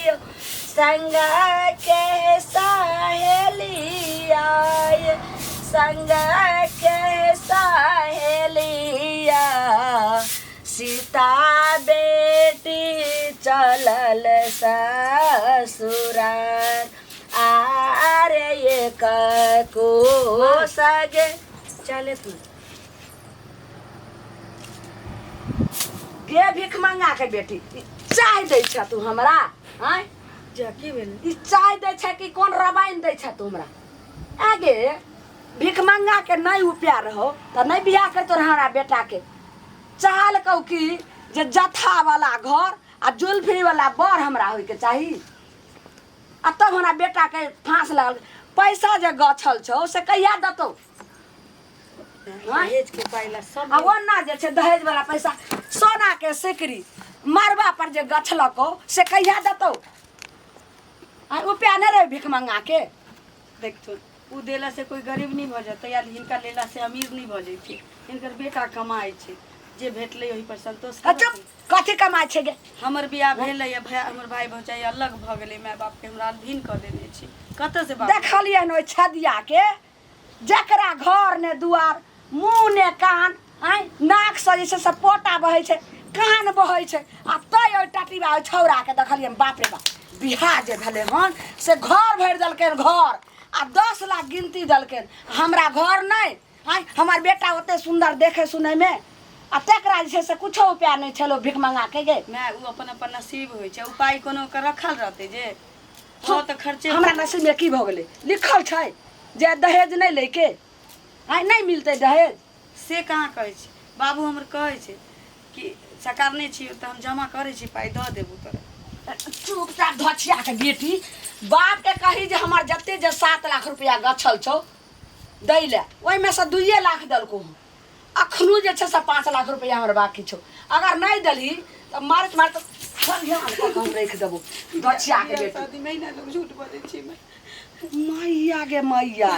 आयो संग के सहेलिया संग के सहेलिया सीता बेटी चलल ससुरार आरे ये को सगे चले तू गे भीख मंगा के बेटी चाय दै छ तू हमरा हैं जाकी भेल ई चाय दै छ कि कोन रवाइन दै छ तू हमरा आगे भीख मंगा के नहीं उपिया रहो त नहीं बियाह कर तोर हमरा बेटा के चाहल कहू कि जे जथा वाला घर आ जुल्फी वाला बर हमरा होय के चाही आ तब हमरा बेटा के फांस लगल पैसा जे गछल छौ से कहिया दतो दहेज के पाइला सब आ ओना जे छै दहेज वाला पैसा सोना के सिकरी मरबा पर जे गछलको से कहिया दतो आ उपिया नहीं रहे भीख मंगा के देखतो उ देला से कोई गरीब नहीं भ जतै या हिनका लेला से अमीर नहीं भ जैती हिनकर बेटा कमाई छै जे भेटले ओहि पर संतोष अच्छा कथी कमाई छै गे हमर बियाह भेलै या भाई हमर भाई भौजाई अलग भ गेलै माय बाप के हमरा अधीन क देने छी कत से बाप देखलिए न ओइ छदिया के जकरा घर ने दुआर मुंह ने कान आइ नाक से जैसे से पोटा बहै छै कान बहै छै आ तै ओइ टटीबा ओइ छौरा के देखलिए बाप रे बाप बियाह जे भेलै हन से घर भरि देलकै घर आ 10 लाख गिनती देलकै हमरा घर नहीं आइ हमर बेटा ओते सुंदर देखे सुनै में आ तेकरा जे छै से कुछो उपाय नहीं छलो भीख मंगा के गे मैं उ अपन अपन नसीब होय छै उपाय कोनो के रखल रहते जे हो त खर्चे हमरा नसीब में की भ गेलै लिखल छै जे दहेज नहीं ले के आइ नहीं मिलते दहेज से कहाँ कहै छी बाबू हमर कहै छै कि सरकार नहीं छी त हम जमा करै छी पाई द देबू तोरा चुपचाप धछिया के बेटी बाप के कही जे हमर जते जे 7 लाख रुपया गछल छौ दै ले ओइ में से 2 लाख दलको अखनो जे छै से 5 लाख रुपया हमर बाकी छौ अगर नहीं दली त मारत मारत संध्या हम रख देबो धछिया के बेटी शादी महीना लोग झूठ बोलै छी मैं मैया गे मैया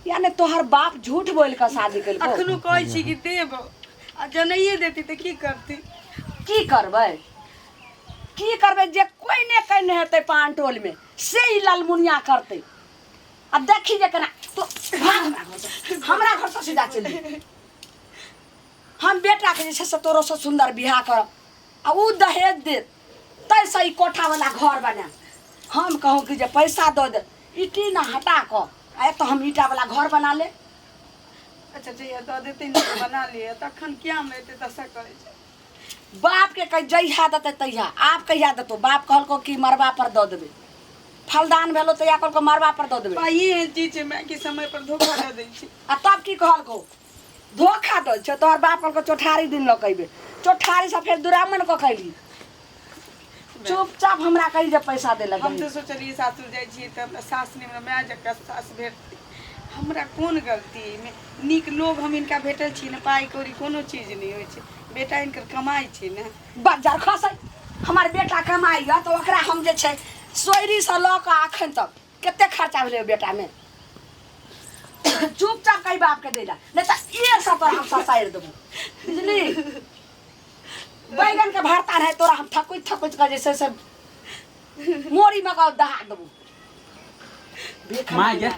यानी तोहर बाप झूठ बोल के शादी कइलको अखनो कहै छी कि देब आ जनैये देती त की करती की करबै जे कोई ने कहने हेतै पांटोल में से ही ललमुनिया करते आ देखी जे केना तो भाग हमरा घर से सीधा चली हम बेटा के जे से तोरो से सुंदर बियाह करब आ उ दहेज दे तै सही कोठा वाला घर बना हम कहूँ कि जे पैसा दो दे ईटी ना हटा क आ तो हम ईटा वाला घर बना ले अच्छा जइया द देते न बना लिए तखन क्या में एते दशा करे छै बाप के कह जइहा दते तइहा आप कहिया दतो बाप कहलको कि मरबा पर दो देबे फलदान भेलो तो या कहलको मरबा पर दो देबे पाई है चीज मैं कि समय पर धोखा दे दै छी आ तब की कहलको धोखा दो छ तोहर बाप कहलको चौठारी दिन लगैबे चौठारी से फिर दुरामन को कहली चुपचाप हमरा कही जे पैसा दे लगे हम तो सोचलिए सासुर जाय छी त हमरा सास ने हमरा माय जका सास भेटती हमरा कोन गलती में नीक लोग हम इनका भेटल छी न पाई कौड़ी कोनो चीज नहीं होय छै बेटा इनकर कमाई छै न बाजार खसै हमार बेटा कमाई है तो ओकरा हम जे छै सोयरी से ल के अखन तक कते खर्चा भेलै बेटा में चुपचाप कही बाप के देला नहीं तो ये सब तोरा हम ससाइर देबो बुझली बैगन के भरता रहे तोरा हम थकुच थकुच के जैसे से मोरी में का दहा देबो माय गे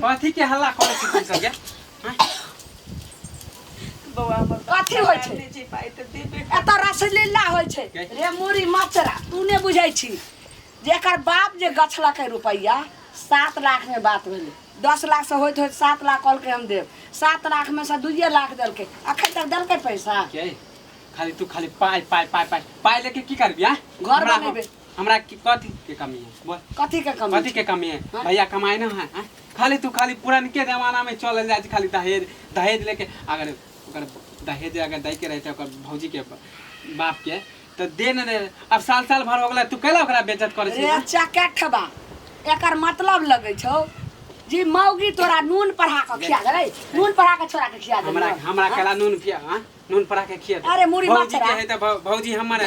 कथी के हल्ला करे छी तुम सब गे बौआ हमर कथी होय छै नहीं छै पाई त देबे एत रसलीला होय छै रे मोरी मचरा तू ने बुझै छी जेकर बाप जे गछलकै रुपैया 7 लाख में बात भेलै 10 लाख से होइत 7 लाख कॉल के हम देब 7 लाख में से 2 लाख देलकै अखन तक देलकै पैसा के खाली तू खाली पाई लेके की करबी हां घर बनेबे हमरा कथी के कमी है बोल कथी के कमी है भैया कमाई ना है खाली तू खाली पुरानके जमाना में चल जाय खाली दहेज लेके अगर ओकर दहेज अगर दै के रहते ओकर भौजी के बाप के तो दे न दे अब साल भर हो गेला तू कैला ओकरा बेइज्जत करे छी रे चकेठबा एकर मतलब लगै छौ जी मौगी तोरा नून पढ़ा के खिया दे नून पढ़ा के छोरा के खिया दे हमरा केला नून पिया हां नून पढ़ा के खिया दे अरे मुरी भौजी मचरा के है त भौजी हमर है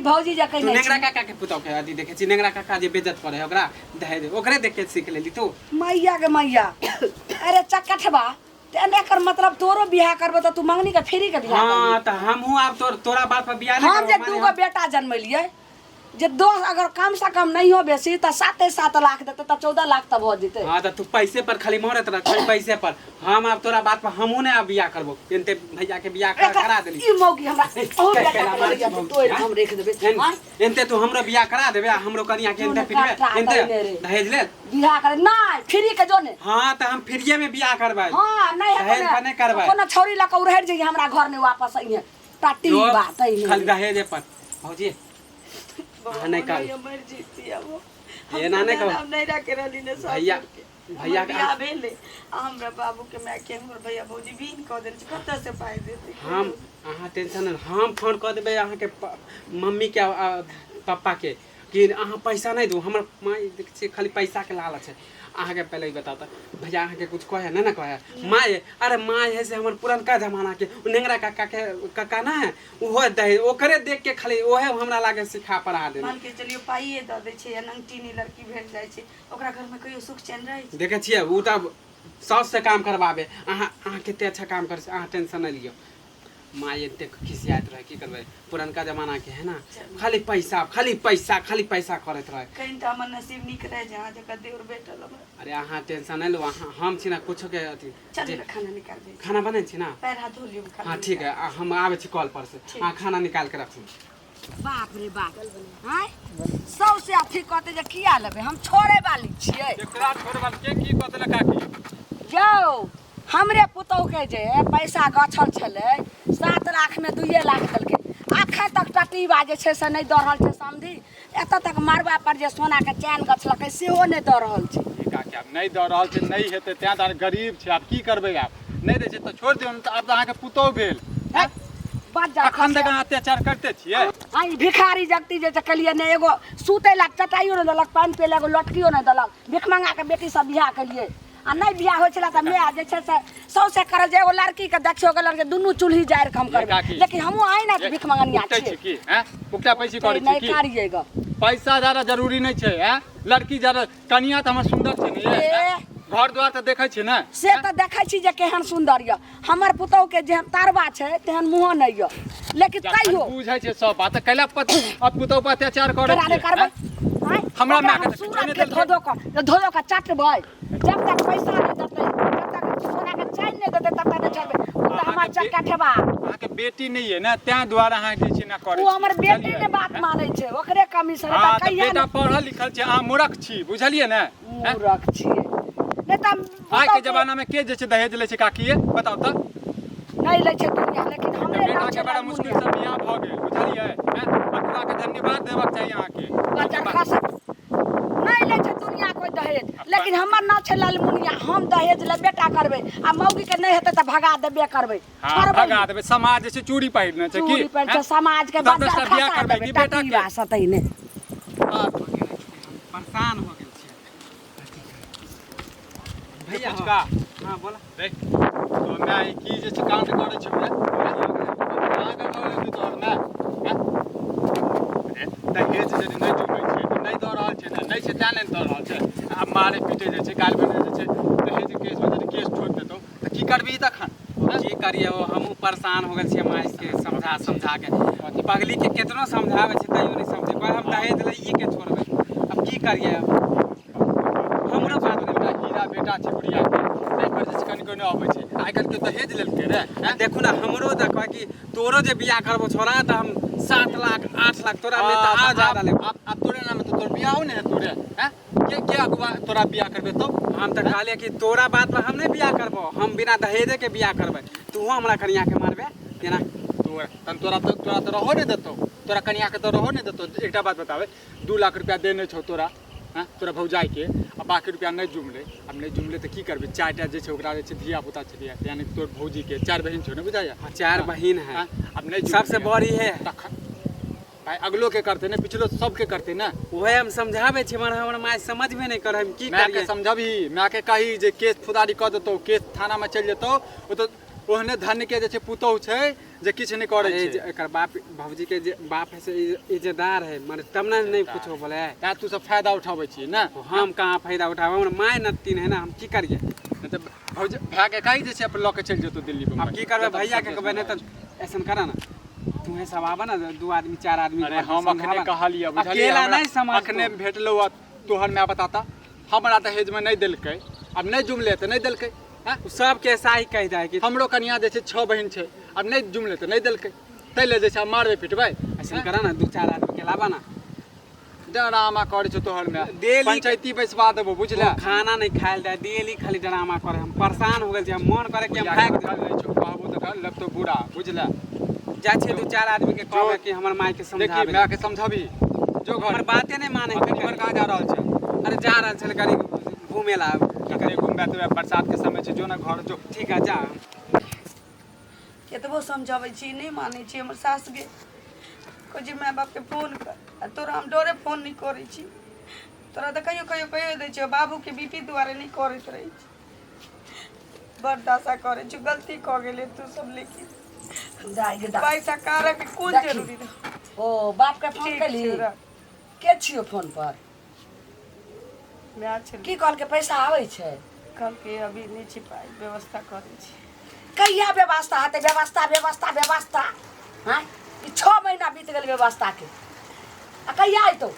भौजी जे कहै तू नेंगरा काका के पुतौ के आदि देखे छी नेंगरा काका जे बेइज्जत करे ओकरा दे ओकरे देख के सीख लेली तू मैया के मैया अरे चकेठबा एकर मतलब तोरो बियाह करबो त तू मंगनी के फ्री के बियाह हां त हमहू अब तोरा बाप पे बियाह हम जे दूगो बेटा जन्मलिए जे दोस्त अगर कम से कम नहीं हो बेसी तो 7.7 लाख देते तो 14 लाख तब हो जेते। हाँ तो तू पैसे पर खाली मोहरत रह, खाली पैसे पर। हम अब तोरा बात पर हमहू ने अब बियाह करबो, एनते भैया के बियाह करा देली। ई मौगी हमरा और बेटा तोड़ हम रख देबे। हां एनते तू हमरो बियाह करा देबे, हमरो कनिया के एनते फिरबे, एनते दहेज ले बियाह करे नहीं फ्री के जोने। हां तो हम फ्रीए में बियाह करबै। हां नहीं दहेज पर नहीं करबै। कोनो छौरी लक उरहर जे हमरा घर में वापस आइए टाटी बात है खाली दहेज पर। भौजी नहीं कर मर जीती अब ये ना नहीं हम नहीं रखे रहली ने सब भैया भैया के बियाह भेले हमरा बाबू के मैं के हमर भैया भौजी बीन क देल छै, कत से पाई देते हम अहाँ टेंशन न, हम फोन कर देबै अहाँ के मम्मी के पापा के कि अहाँ पैसा नहीं दू। हमर माँ देखिए खाली पैसा के लालच है। अहाँ के पहले ही बताओ तो भैया अहाँ के कुछ कहे ना कहे माँ अरे माँ है से हमर पुरनका जमाना के नेंगरा काका के काका ना है ओहो दे ओकरे देख के खाली ओहे हमरा लागे सिखा पढ़ा दे। मान के चलियो पाइए द दे छै, नंगटीनी लड़की भेट जाय छै, ओकरा घर में कहियो सुख चैन रहै छै। देखे छियै उ त सास से काम करवाबे। अहाँ कते अच्छा काम कर, अहाँ टेंशन नहीं लियो। माँ ये देख खिसियात रहे की करबे, पुरनका जमाना के है ना, खाली पैसा खाली पैसा खाली पैसा करत रहे। कहीं तो हमर नसीब निक रहे जहां जका देवर बेटल हमरा। अरे अहाँ टेंशन नहीं लो, हम छी ना कुछो के अथी चल खाना निकाल दे। खाना बने छी ना? पैर हाथ धो लियो खाना। हाँ ठीक है, हम आवे छी कॉल पर से। हाँ खाना निकाल के रखू। बाप रे बाप हैं सबसे अथी कहते जे किया लेबे हम छोड़े वाली छियै। एकरा छोड़ वाल के की कहतले काकी जाओ हमरे पुतौ के जे पैसा गछल छले 7 लाख में 2 लाख देलकै, आखे तक टटी बाजे छै से नहीं द रहल छै समझी। एत तक मरबा पर जे सोना के चैन गछलकै सेहो नहीं द रहल छै। काकी आब नहीं द रहल छै, नहीं हेतै तें त गरीब छै, आब की करबै, आब नहीं दै छै त छोड़ दियौ। त आब अहाँ के पुतौ भेल अखन तक अहाँ अत्याचार करते छियै। आई भिखारी जगती जे कलिए ने एगो सुतै लाग चटाइयो नहीं देलक, पानी पे एगो लटकियो नहीं देलक, भिख मंगा के बेटी सब बियाह कलिए आ नहीं बियाह होइ छला त मैं जे छै से सौसे करे जे एगो लड़की के देखियो के लड़के दुनू चूल्ही जाएर के हम करबै, लेकिन हमहू आई ना भिख मंगनिया छियै की हैं पुकटा पैसा करै छी नहीं की करिएगा। पैसा ज्यादा जरूरी नहीं छै हैं, लड़की ज्यादा कनिया त हमर सुंदर छै ने, घर द्वार त देखै छी ना से त देखै छी जे केहन सुंदर य। हमर पुतौ के जेहन तारबा छै तेहन मुंह नहीं य, लेकिन कहियो बुझै छै सब बात। कैला पुतौ पर अत्याचार करै करा करबै हमरा मां के सूरत के धो के चटबै, जब तक पैसा नहीं देतै जब तक सोना के चैन नहीं देतै तब तक नहीं चलबै। उ त हमर चक्का ठेबा अहाँ के बेटी नहीं है ना, तें द्वारा अहाँ जे छै ना करै उ हमर बेटी ने बात मानै छै, ओकरे कमी से हां त कहिया बेटा पढ़ल लिखल छै, अहाँ मूर्ख छी, बुझलियै ना? मूर्ख छियै नहीं त आइ के जमाना में के जे छै दहेज लै छै काकी बताउ त? नहीं लै छै दुनिया, लेकिन हमरे बेटा नाम के छै बड़ा मुश्किल से बियाह भ गेल, बुझलियै? बचवा के धन्यवाद देबाक चाहिए अहाँ के। नहीं लै छै दुनिया कोई दहेज, लेकिन हमर नाम छै लालमुनिया, हम दहेज ले बेटा करबै आ मौगी के नहीं हेतै त भगा देबे करबै। हां भगा देबै, समाज जे छै चूड़ी पहिरने छै की चूड़ी पर छै समाज के बच्चा बियाह खसा करबै देबै की बेटा टाटी के? सतै ने परेशान हो गेल छियै भैया। पुचका हां बोला देख तो मैं की जे छै कांड करै छै रे आगे करे तोर ना दहेज जे नहीं जुबै छै त नहीं द रहल छै, नहीं छै तें नहीं द रहल छै। अब मारे पीटे जे छै काल बने जे छै दहेज केस में जे केस ठोक देतौ त की करबी तखन? की करिए हो, हम परेशान हो गेल छियै माँ के समझा के। पगली के केतनो समझावे छै तैयो नहीं समझे, पर हम दहेज लइए के छोड़बै। अब की करिए, हमरो बात बेटा हीरा बेटा छै बुढ़िया के नहीं पर जे कनि कोने आबै छै आइ काल के दहेज लेलकै रे। देखू ना हमरो देखबा कि तोरो जे बियाह करबो छोड़ा त हम 7 लाख 8 लाख तोरा में त आ ज्यादा ले। अब तोरे नाम तो तोर बियाह ने है तोरे हैं के अगुआ तोरा बियाह करबे तो? हम त कहलिए कि तोरा बात पर हम नहीं बियाह करबो, हम बिना दहेजे के बियाह करबै। तू हमरा कनिया के मारबे केना? तोरा तो रहो ने देतो, तोरा कनिया के तो रहो ने देतो। एकटा बात बतावे 2 लाख रुपया देने छौ तोरा हैं तोरा भौजाई के, आ बाकी रुपया नहीं जुमले। अब नहीं जुमले तो की करबे? 4टा जे छै ओकरा जे छै धिया पुता छै, यानी तोर भौजी के 4 बहिन छौ ने बुझाया? 4 बहिन है, अब नहीं सबसे बड़ी है। भाई अगलो के करते ने पिछलो सब के करते ना। ओहे हम समझावे छी, मगर हमर माय समझ में नहीं कर, हम की मैं के करिए? समझबी, मैं के कही जे केस फुदारी क देतो, केस थाना में चल जेतो, ओ तो ओहने धन के जे छै पुतौ छै जे किछ नहीं करे छै। एकर बाप भौजी के जे बाप है से इज्जतदार है, माने तब ना नहीं कुछ बोले। ता तू सब फायदा उठावे छी ना? हम कहाँ फायदा उठावे, हमर माय नतीन है ना, हम की करिए? तो भौजी भाई के कही जे छै अपन ल के चल जेतो दिल्ली में। अब की करबे? भैया के कहबे नहीं त ऐसन करा ना। तुम्हें सब आवा ना 2 आदमी 4 आदमी अरे घर में हम समझावा अखने ना। कहलिए अकेला नहीं समझ अखने भेटलो तोहर मैं बताता हमरा दहेज में नहीं देलकै अब नहीं जुमले तो नहीं देलकै हैं सब के ऐसा ही कह जाए कि हमरो कनिया जे छै 6 बहिन छै अब नहीं जुमले तो नहीं देलकै तै ले जे छै मारबे पिटबै ऐसे करा ना 2-4 आदमी के लावा ना डरामा करे छौ तोहर में डेली पंचायती बैसवा देबो बुझले वो खाना नहीं खाएल जाए डेली खाली ड्रामा करे हम परेशान हो गेल छी हम मन करे कि हम भाग नहीं छौ कहबो तो कर लगतो बुरा बुझले जाए छी 2-4 आदमी के कहबे कि हमर माय के देखी समझावे मैं के समझाबी जो घर हमर बाते नहीं माने घर कहाँ जा रहल छै अरे जा रहल छल करी घूमे ला ककरे घूमबे तो बरसात के समय छै जो ना घर जो ठीक है जा केतबो समझाबै छी नहीं मानै छी हमर सास गे कहै छी माय बाप के फोन कर आ तोरा हम डरे फोन नहीं करै छी तोरा तऽ कहियो दै छियौ बाबू के बीपी दुआरे नहीं करैत रहै छी बर्दाश्त करै छी गलती कऽ गेलै तू सब लेकिन दाई गे दाई पैसा कारक के कोन देखी। जरूरी रह ओ बाप के फोन ठीक केली छै रह। के छियो फोन पर मैं छै की कहल के पैसा आबै छै कल के अभी नहीं छी पाई व्यवस्था करै छी कहिया व्यवस्था हेतै व्यवस्था हाँ ई 6 महीना बीत गेल व्यवस्था के आ कहिया अयतौ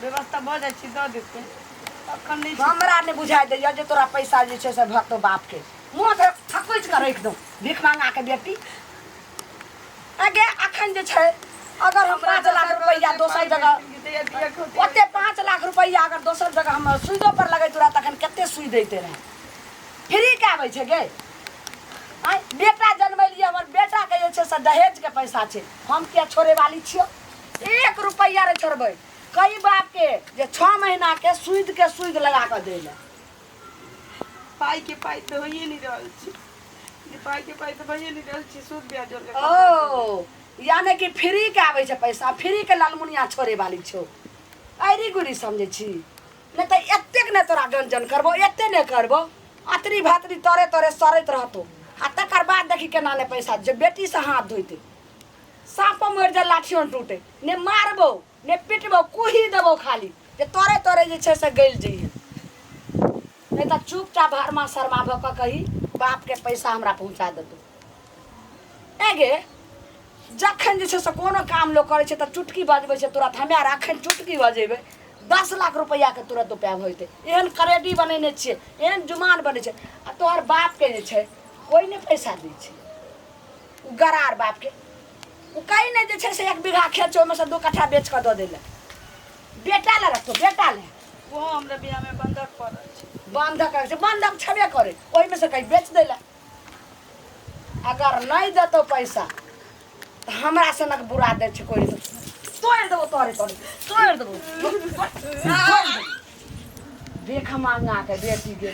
व्यवस्था भऽ जाइ छी दऽ देतै अखन नहीं छी हमरा ने बुझाइ दैया जे तोरा पैसा जे छै से भक्तो बाप के मुँह से थकुच कर राखि दो भीख मांगा के बेटी आगे अखन जे छै अगर हम 5 लाख रुपया दोसर जगह ओते 5 लाख रुपया अगर दोसर जगह हम सुइदो पर लगैत रहा तखन कते सुई दैते रहे फ्री के आबै छै गे आइ बेटा जन्मैलिए हमर बेटा के जे छै से दहेज के पैसा छै हम क्या छोड़े वाली छियो 1 रुपया रे छोड़बै कई बाप के जे 6 महीना के सुई लगा के दै ले पाई के पाई तो होइए नहीं रहल छी जे पाई के पाई तो भइए नहीं रहल छी सूद ब्याज जोड़ ओ यानी कि फ्री के आबै छै पैसा फ्री के लालमुनिया छोड़े वाली छौ आइरी गुरी समझे छी नहीं तो एतेक ने तोरा गंजन करबो एते ने करबो अतरी भातरी तोरे तोरे सरैत रहतो आ तकर बाद देखी केना ने पैसा जे बेटी से हाथ धोते साँपो मर जा लाठियों टूटे ने मारबो ने पिटबो कुही देबो खाली जे तोरे तोरे जे छै से गइल जइहे नहीं तो चुपचाप हरमा शर्मा भऽ कऽ कही बाप के पैसा हमरा पहुँचा देतौ एगे जखन जे छै से कोनो काम लोग करे छै तऽ चुटकी बजबै छै तुरंत हमे आर अखन चुटकी बजेबै 10 लाख रुपया के तुरंत उपाय होते एहन करेडी बनेने छियै एहन जुमान बने छै आ तोहर बाप के जे छै कोई नहीं पैसा दै छै उ गरार बाप के उ कहीं नहीं जे छै से 1 बीघा खेत छै ओहिमे से 2 कट्ठा बेच कऽ दऽ देले बेटा ले रखतो बेटा ले वो हमरा बियाह में बंधक पड़ल छै बंधक छै बंधक छेबे करे ओहिमे से कहीं बेच देला अगर नहीं देतो पैसा तो हमरा सनक बुरा दे छै कोई तोड़ देबो तोड़ देबो देख मांगा के बेटी के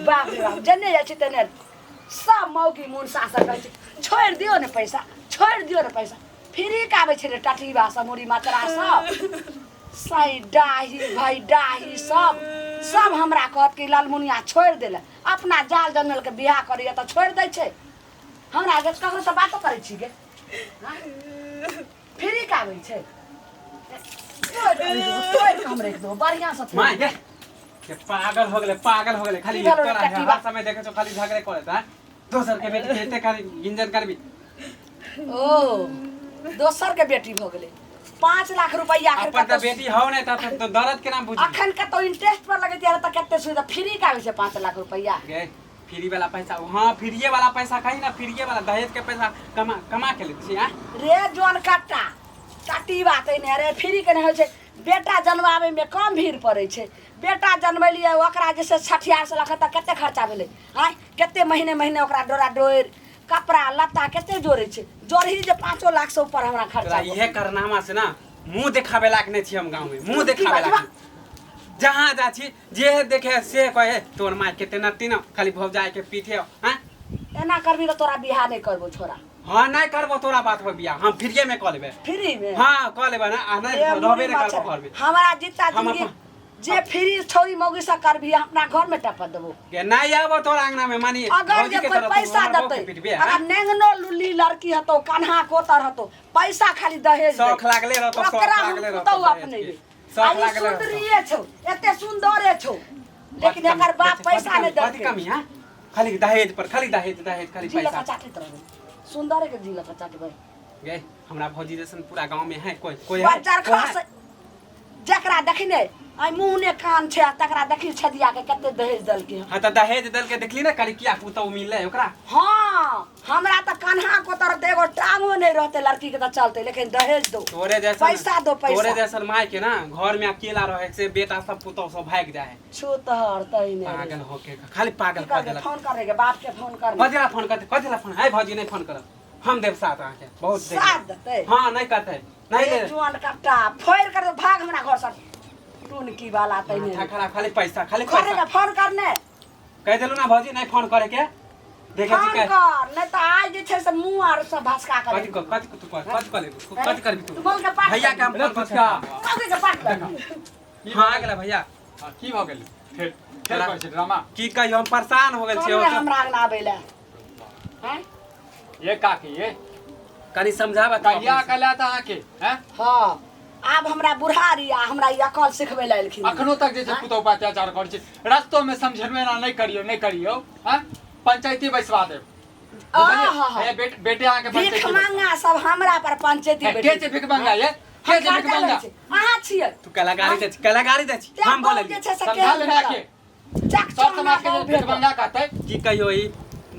बाप रे बाप जने जाइ छै तने सब मौगी मुनसा सब कहै छै छोड़ दियो ने पैसा फ्री के आबै छै रे टटीबा समूरी मात्रा सब सही डाही भाई डाही सब हमरा कहत कि लालमुनिया छोड़ देले अपना जाल जनल के बियाह करिए तो छोड़ दै छै हमरा आगे ककरो से बातो करै छी गे फ्री के आबै छै तोड़ हम रख दो बढ़िया से माय गे के पागल हो गेले खाली की भेलो रे तोरा टट्टीबा? हर समय देखे छो खाली झगड़े करत है दोसर के बेटी के एते खाली गिंजन करबी ओ दोसर के बेटी भ गेलै 5 लाख रुपया के अपन त बेटी हौ नै त तो दर्द के नाम बुझी अखन के तो इंटरेस्ट पर लगै तिया त कते सुविधा फ्री के आबै छै 5 लाख रुपया गे फ्री वाला पैसा हाँ फ्रीए वाला पैसा कहीं ना फ्रीए वाला दहेज के पैसा कमा के लेती हैं रे जोन कट्टा काटी बात है रे फ्री के नहीं होइ छै बेटा जन्मावे में कम भीड़ पड़े छै बेटा जन्मलिए ओकरा जैसे 60 लाख तक कते खर्चा भेलै हां कते महीने ओकरा डोरा डोर कपड़ा लत्ता कते जोड़े छै जोड़ही जे 5 लाख से ऊपर हमरा खर्चा इहे करनामा से ना मुंह देखावे लायक नहीं छी हम गांव में मुंह देखावे लायक जहाँ जा छी जे देखे से कहे तोर माय केते नती न खाली भौजाई के पीठे हां एना करबी तो तोरा बियाह नहीं करबो छोरा हाँ नहीं करबो तोरा बात हो बियाह हम फ्रीए में कर लेबे फ्री में हाँ कर लेबे ना आ नहीं रहबे नहीं करबो घर में हमरा जितना हम जिंदगी जे फ्री छोरी मौगी से करबी अपना घर में टपा देबो के नहीं आबो तोरा अंगना में मानी अगर जे कोई पैसा देते अगर नेंगनो लुल्ली लड़की हतो कान्हा कोतर हतो पैसा खाली दहेज शौक लागले रहतो शौक लागले रहतो तो अपने शौक लागले सुंदरिये छौ एते सुंदरे छौ लेकिन एकर बाप पैसा नहीं कथि देते कमी है खाली दहेज पर खाली दहेज खाली जिला पैसा का चाटत रहबे सुंदरे के जिला का चाटबे गे हमरा भौजी जैसन पूरा गांव में है कोई बाजार खास जकरा देखने आई मुंह ने कान छै तकरा देखी छदिया के कते दहेज दल के हां त दहेज दल के देखली ना करिकिया पुतौ मिलले ओकरा। हाँ हमरा त कन्हा को तरफ एगो टांगो नहीं रहते लड़की के त चलते लेकिन दहेज दो तोरे जैसा पैसा दो पैसा तोरे जैसन माय के ना घर में अकेला रहे से बेटा सब पुतौ सब भाग जाए छूतहर तई ने पागल होके खाली पागल कर देलक। फोन करेगे बाप के फोन कर कथीला फोन करते कथीला फोन है भौजी नहीं फोन करब हम देव साथ आके बहुत देख साथ देते हां नहीं करते नहीं दे जुआन कट्टा फोड़ कर भाग हमरा घर से टून की वाला तई ने खरा खाली पैसा करेगा फोन करने कह देलू ना भौजी नहीं फोन करे के देखे फोन छी कर नहीं तो आज जे छै से मुंह आर सब भसका कर कथी करबी तू तू बोल के पाठ भैया काम फुचका कथी के पाठ कर हां आ गेला भैया की भ गेल फेर करै छै ड्रामा की कहियो हम परेशान हो गेल कौन छी हमरा आगना आबैला हैं ये काकी ये कनी समझाबा कहिया कला त अहाँ के हैं हां आब हमरा बुढ़ारी आ हमरा ई अकल सिखबै ला एलखिन अखनो तक जे छै पुतौ पर अत्याचार करै छै रास्तो में समझेबै ना नहीं करियो हैं पंचायती बैसवा देब बेटे अहाँ के भीख मांगा सब हमरा पर पंचायती के बैठे छै भीख मांगा ये के छै भीख मांगा अहाँ छियै तू कलाकारी दे छी हम बोले जे छै से समझा लेना के चक सब समाज के भीख मांगा कहतै की कहियो ई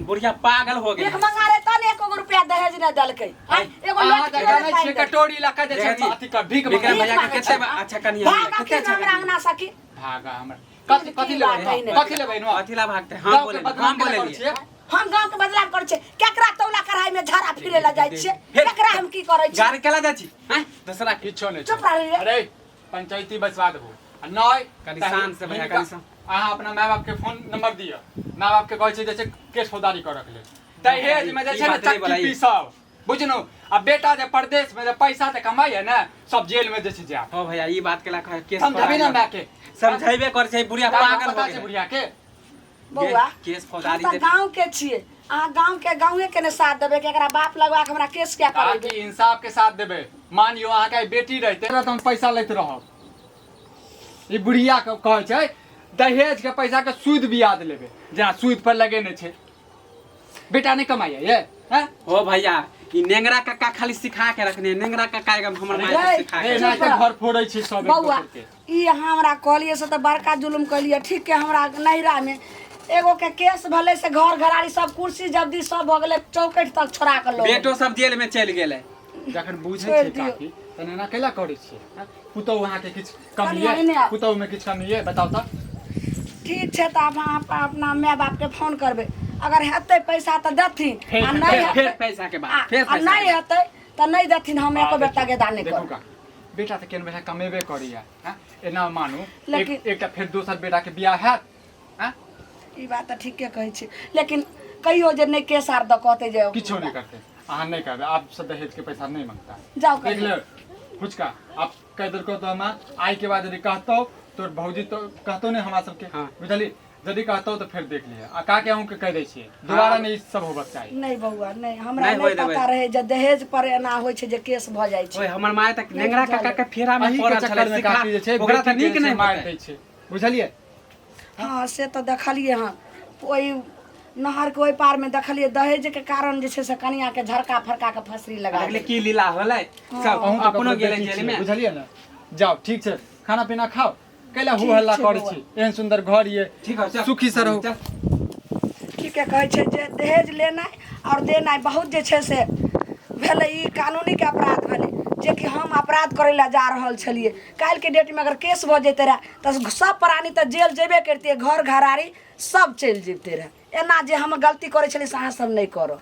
बुढ़िया पागल हो गेल भीख मांगा रे तने 1 रुपया दहेज न देलकै एगो अहाँ लोट जगह नहीं छै कटोरी लका जे छै अथी का भीख विक्रम मांगा भैया के कते अच्छा कनिया कते अच्छा हमरा अंगना सकी भागा हमर कथी लेबै न अथिला भागते हम बोले हम गांव के बदलाव कर छै केकरा तौला कढ़ाई में झरा फिरे ला जाय छै केकरा हम की करै छी गाड़ी केला जाइ छी हैं दूसरा किछो नहीं चुप रह रे अरे पंचायती बसवा देबो आ नय कनिसान से भैया कनिसान अहाँ अपना माय बाप के फोन नंबर दियो माय बाप के कहै छै जे छै केस फौजदारी कर रखले दहेज में जे छै ने चक्की पी सब बुझनु आ बेटा जे परदेश में जे पैसा ते कमाई है ना सब जेल में जे छै जा ओ भैया ई बात केला कहे केस समझाबी ना माय के समझाइबे कर छै बुढ़िया पागल हो छै गेल बुढ़िया के बौआ केस फौजदारी हम दे त गांव के छियै अहाँ गांव के गांवे के ने साथ देबे के एकरा बाप लगवा के हमरा केस क्या ताकि करबे इंसाफ के साथ देबे मानियो अहाँ के बेटी रहते त हम पैसा लैत रहब ई बुढ़िया के कहै छै दहेज के पैसा के सूद ब्याज लेबे जहाँ सूद पर लगेने छै बेटा नहीं कमाइए ये हैं ओ भैया ई नेंगरा काका खाली सिखा के रखने नेंगरा काका एकदम हमर माय के सिखा ए के ना त घर फोड़ै छै सब बौआ ई हमरा कहलिए से त बड़का जुलुम कहलिए ठीक के हमरा नैरा में एगो के केस भले से घर घराड़ी सब कुर्सी जब्दी सब भ गेले चौकट तक छोड़ा के लोग बेटो सब जेल में चल गेले जखन बुझै छै काकी तने ना कैला करै छियै पुतौ अहाँ के किछ कमी है पुतौ में किछ कमी है बताओ त ठीक छै त अहाँ अपना माय बाप के फोन करबे अगर हेतै पैसा त देथिन आ नहीं फिर हेतै पैसा के बाद फिर आ पैसा नहीं हेतै त नहीं देथिन हम एको बेटा के दान नहीं देखो करब का बेटा त केन बेटा कमेबे करिया हैं एना मानू लेकिन- एकटा फिर दोसर बेटा के बियाह हैत हैं ई बात त ठीके कहै छी लेकिन कहियो जे नहीं केस आर द कहते जे किछो नहीं करते अहाँ नहीं करबे आप सब दहेज के पैसा नहीं मांगता जाओ देख कहियो। ले फुचका आप कह दर को तो हम आई के बाद यदि कहतो तो भौजी तो कहतो नहीं हमरा सबके हाँ। बुझली यदि कहतो तो फिर देख लिया आ का के अहूं के कह दै छियै दोबारा नहीं ई सब होबक चाहिए नहीं बउआ नहीं हमरा नहीं नहीं होय पता देबै। रहे जे दहेज पर एना होइ छै जे केस भ जाइ ओए छै हमर माय तक नेंगरा काका के फेरा में अही के पड़ल चक्कर छले में सिखा काकी जे छै ओकरा त बेटी नीक के नहीं मार मार दै छै बुझलिए हाँ से तो देखलिए हाँ ओई नहर के ओई पार में देखलिए दहेज के कारण जे छै से कनिया के झरका फरका के फसरी लगा लगले की लीला होलै सब अहूं तो अपनो कपड़े गेले बेटी जेल छियै, में बुझलिए ना जाओ ठीक छै खाना पीना खाओ कैला हु ठीक हल्ला छै करै बौआ। छी एहन सुंदर घर ये ठीक है चल सुखी से रहू चल। ठीक है कहै छै जे दहेज लेनाइ और देनाइ बहुत जे छै से भेलै ई कानूनी के अपराध भेलै जे कि हम अपराध करै ला जा रहल छलिए काल्हि के डेट में अगर केस भ जैते रहे त सब प्राणी त जेल जेबे करतिए घर घराड़ी सब चलि जेते रहे एना जे हम गलती करै छलिए से अहाँ सब नहीं करो